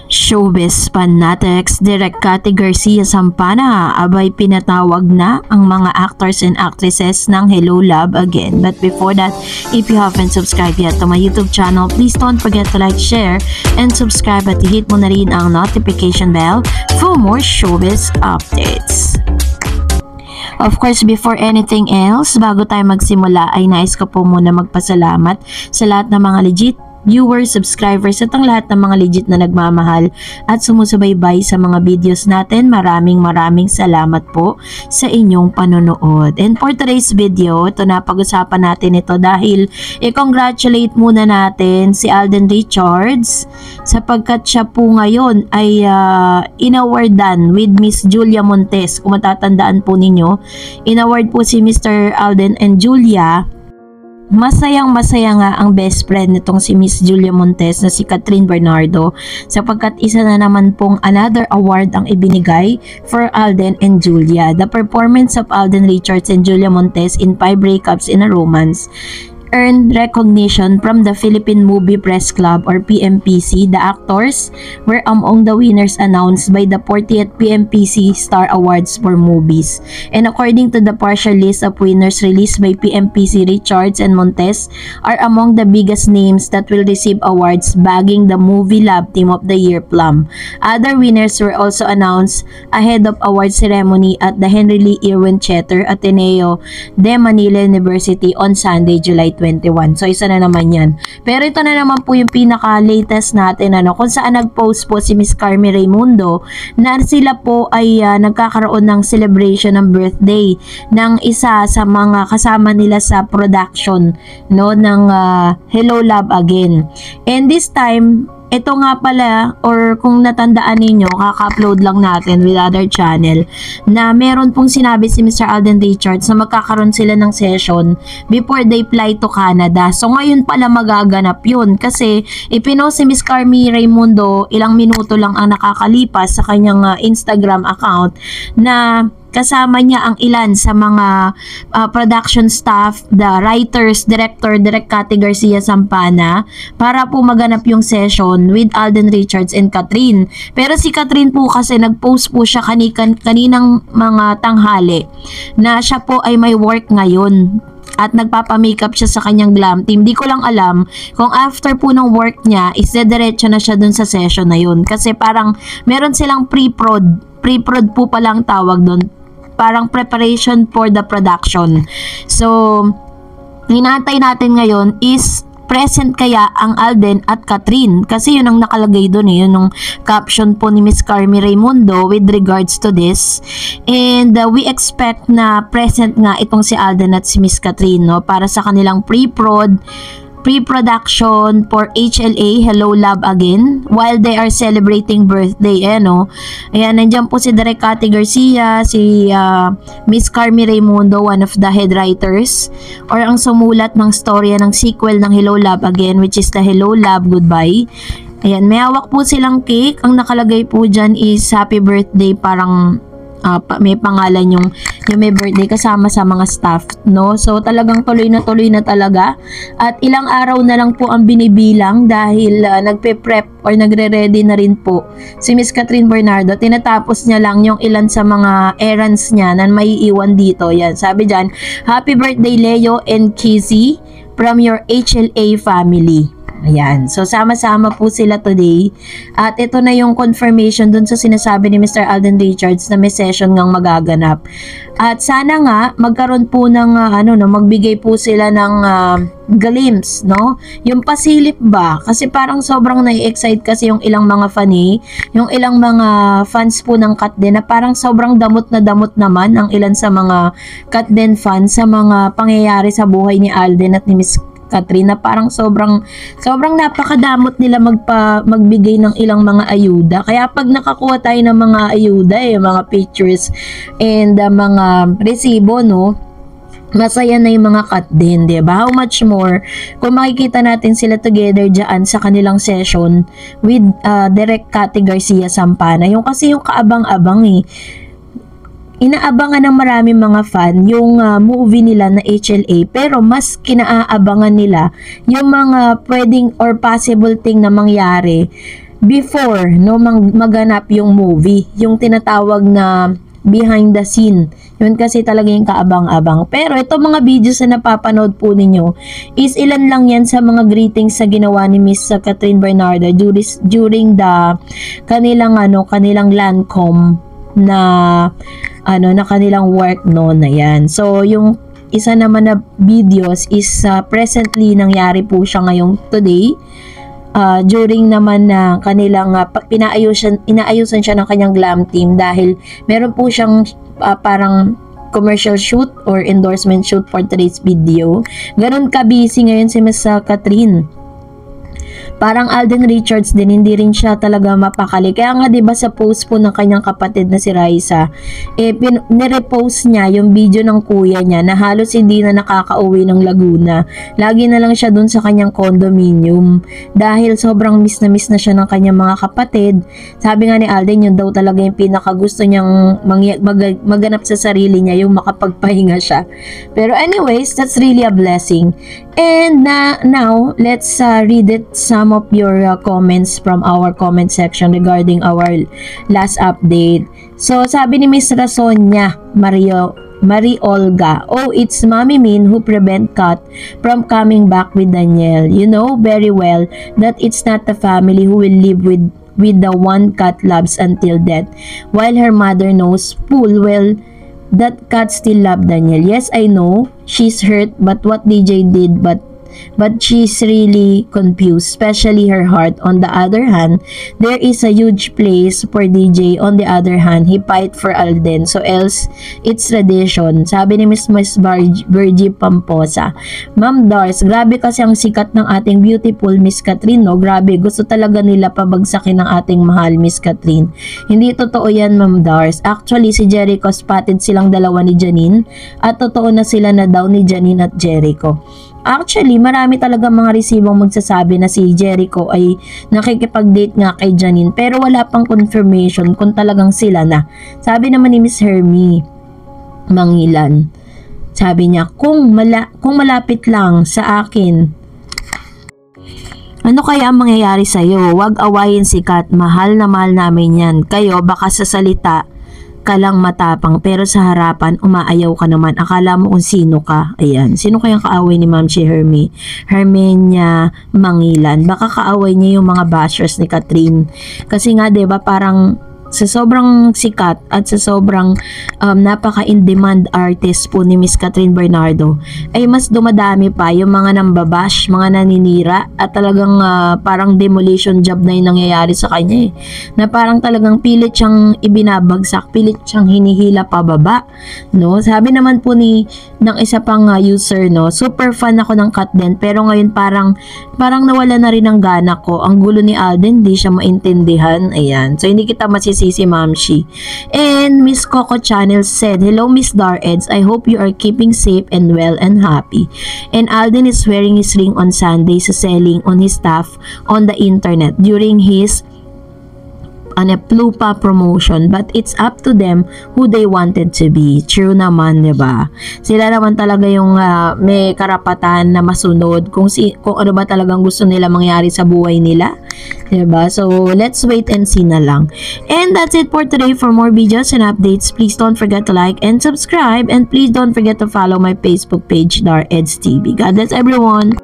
Showbiz fanatics, Direk Cathy Garcia Sampana, abay pinatawag na ang mga actors and actresses ng Hello Love Again. But before that, if you haven't subscribed yet to my YouTube channel, please don't forget to like, share, and subscribe at hit mo na rin ang notification bell for more showbiz updates. Of course, before anything else, bago tayo magsimula ay nais ko po muna magpasalamat sa lahat ng mga legit viewers, subscribers at ang lahat ng mga legit na nagmamahal at sumusubaybay sa mga videos natin. Maraming salamat po sa inyong panonood. And for today's video, ito na, pag-usapan natin ito dahil i-congratulate muna natin si Alden Richards sapagkat siya po ngayon ay inawardan with Miss Julia Montes. Kung matatandaan po ninyo, inaward po si Mr. Alden and Julia. Masayang-masaya nga ang best friend nitong si Miss Julia Montes na si Catherine Bernardo sapagkat isa na naman pong another award ang ibinigay for Alden and Julia. The performance of Alden Richards and Julia Montes in 5 breakups in a romance earned recognition from the Philippine Movie Press Club or PMPC. The actors were among the winners announced by the 40th PMPC Star Awards for Movies. And according to the partial list of winners released by PMPC, Richards and Montes are among the biggest names that will receive awards, bagging the Movie Lab Team of the Year plum. Other winners were also announced ahead of award ceremony at the Henry Lee Irwin Cheter Ateneo de Manila University on Sunday, July 21. So isa na naman yan. Pero ito na naman po yung pinaka-latest natin kung saan nag-post po si Miss Carmi Raimundo na sila po ay nagkakaroon ng celebration ng birthday ng isa sa mga kasama nila sa production ng Hello Love Again. And this time, ito nga pala, or kung natandaan ninyo, kaka-upload lang natin with other channel, na meron pong sinabi si Mr. Alden Richards na magkakaroon sila ng session before they fly to Canada. So ngayon pala magaganap yun kasi ipinost si Miss Carmi Raimundo ilang minuto lang ang nakakalipas sa kanyang Instagram account na kasama niya ang ilan sa mga production staff, the writers, director, Direk Cathy Garcia Sampana para po maganap yung session with Alden Richards and Catherine. Pero si Catherine po kasi nag-post po siya kaninang mga tanghali na siya po ay may work ngayon at nagpapamakeup siya sa kanyang glam team. Di ko lang alam kung after po ng work niya is diretso na siya dun sa session na yun kasi parang meron silang pre-prod po palang tawag dun, parang preparation for the production. So hinahantay natin ngayon is present kaya ang Alden at Catherine kasi yun ang nakalagay doon yun yung caption po ni Miss Carmi Raimundo with regards to this. And we expect na present nga itong si Alden at si Miss Catherine para sa kanilang pre-production for HLA, Hello Love Again, while they are celebrating birthday. Ayan, nandiyan po si Direk Cathy Garcia, si Miss Carmi Raimundo, one of the head writers, or ang sumulat ng storya ng sequel ng Hello Love Again, which is the Hello Love Goodbye. Ayan, may hawak po silang cake. Ang nakalagay po dyan is happy birthday, parang may pangalan yung may birthday kasama sa mga staff, so talagang tuloy na talaga at ilang araw na lang po ang binibilang dahil nagpe-prep or nagre-ready na rin po si Miss Catherine Bernardo. Tinatapos niya lang yung ilan sa mga errands niya na may iwan dito. Yan, sabi dyan, happy birthday Leo and Kizzy from your HLA family. Ayan. So, sama-sama po sila today. At ito na yung confirmation dun sa sinasabi ni Mr. Alden Richards na may session ngang magaganap. At sana nga, magkaroon po ng, magbigay po sila ng glimpse, Yung pasilip ba? Kasi parang sobrang nai-excite kasi yung ilang mga yung ilang mga fans po ng Katden na parang sobrang damot naman ang ilan sa mga Katden fans sa mga pangyayari sa buhay ni Alden at ni Miss Catherine na parang sobrang napakadamot nila magbigay ng ilang mga ayuda. Kaya pag nakakuha tayo ng mga ayuda, mga pictures and mga resibo, masaya na yung mga Katden, diba? How much more kung makikita natin sila together dyan sa kanilang session with Direk Cathy Garcia Sampana. Yung kasi yung kaabang-abang inaabangan ng maraming mga fan yung movie nila na HLA, pero mas kinaabangan nila yung mga pwedeng or possible thing na mangyari before no maganap yung movie, yung tinatawag na behind the scene. Yun kasi talaga yung kaabang-abang. Pero ito mga videos na napapanood po ninyo is ilan lang yan sa mga greetings sa ginawa ni Miss Catherine Bernardo during the kanilang Lancome na na kanilang work noon na yan. So yung isa naman na videos is presently nangyari po siya ngayong today. During naman na kanilang inaayusan siya ng kanyang glam team dahil meron po siyang parang commercial shoot or endorsement shoot for today's video. Ganon ka-busy ngayon si Miss Catherine. Parang Alden Richards din, hindi rin siya talaga mapakali. Kaya nga 'di ba sa post po ng kanyang kapatid na si Raisa, nirepost niya yung video ng kuya niya na halos hindi na nakakauwi ng Laguna. Lagi na lang siya dun sa kanyang condominium dahil sobrang miss na siya ng kanyang mga kapatid. Sabi nga ni Alden, yun daw talaga yung pinakagusto niyang maganap sa sarili niya, yung makapagpahinga siya. Pero anyways, that's really a blessing. And now, let's read it some of your comments from our comment section regarding our last update. So, sabi ni Miss Rasonia Marie Olga, "Oh, it's Mommy Min who prevent Kat from coming back with Daniel. You know very well that it's not the family who will live with the one Kat loves until death, while her mother knows full well that Kat still love Daniel. Yes, I know she's hurt, but what DJ did, but she's really confused, especially her heart. On the other hand, there is a huge place for DJ. On the other hand, he fight for Alden, so else it's tradition." Sabi ni Miss Virgie Pamposa. Ma'am Dars, grabe kasi ang sikat ng ating beautiful Miss Catherine, no? Grabe, gusto talaga nila pabagsakin ng ating mahal Miss Catherine. Hindi totoo yan, Ma'am Dars. Actually, si Jericho spotted silang dalawa ni Janine at totoo na sila na daw ni Janine at Jericho. Actually, marami talaga mga resibong magsasabi na si Jericho ay nakikipag-date nga kay Janine, pero wala pang confirmation kung talagang sila na. Sabi naman ni Miss Hermie Mangilan, sabi niya, kung malapit lang sa akin, ano kaya ang mangyayari sa'yo? Huwag awayin si Kat, mahal na mahal namin yan. Kayo baka sa salita ka lang matapang, pero sa harapan umaayaw ka naman, akala mo kung sino ka. Ayan, sino kayang kaaway ni Ma'am si Hermenia Mangilan? Baka kaaway niya yung mga bashers ni Catherine, kasi nga 'di ba parang sa sobrang sikat at sa sobrang napaka-in-demand artist po ni Miss Catherine Bernardo, ay mas dumadami pa yung mga nambabash, mga naninira, at talagang parang demolition job na yung nangyayari sa kanya na parang talagang pilit siyang ibinabagsak, pilit siyang hinihila pababa, no? Sabi naman po ng isa pang user, no, super fan ako ng Kat din, pero ngayon parang nawala na rin ang gana ko. Ang gulo ni Alden, di siya maintindihan. Ayan, so hindi kita masisi si Ma'am Shi. And Miss Coco Channel said, "Hello Miss Dareds, I hope you are keeping safe and well and happy." And Alden is wearing his ring on Sunday sa selling on his stuff on the internet during his Plupa promotion, but it's up to them who they wanted to be. True naman, diba? Sila naman talaga yung may karapatan na masunod kung ano ba talagang gusto nila mangyari sa buhay nila, diba? So let's wait and see na lang. And that's it for today. For more videos and updates, please don't forget to like and subscribe, and please don't forget to follow my Facebook page, Dareds TV. God bless everyone.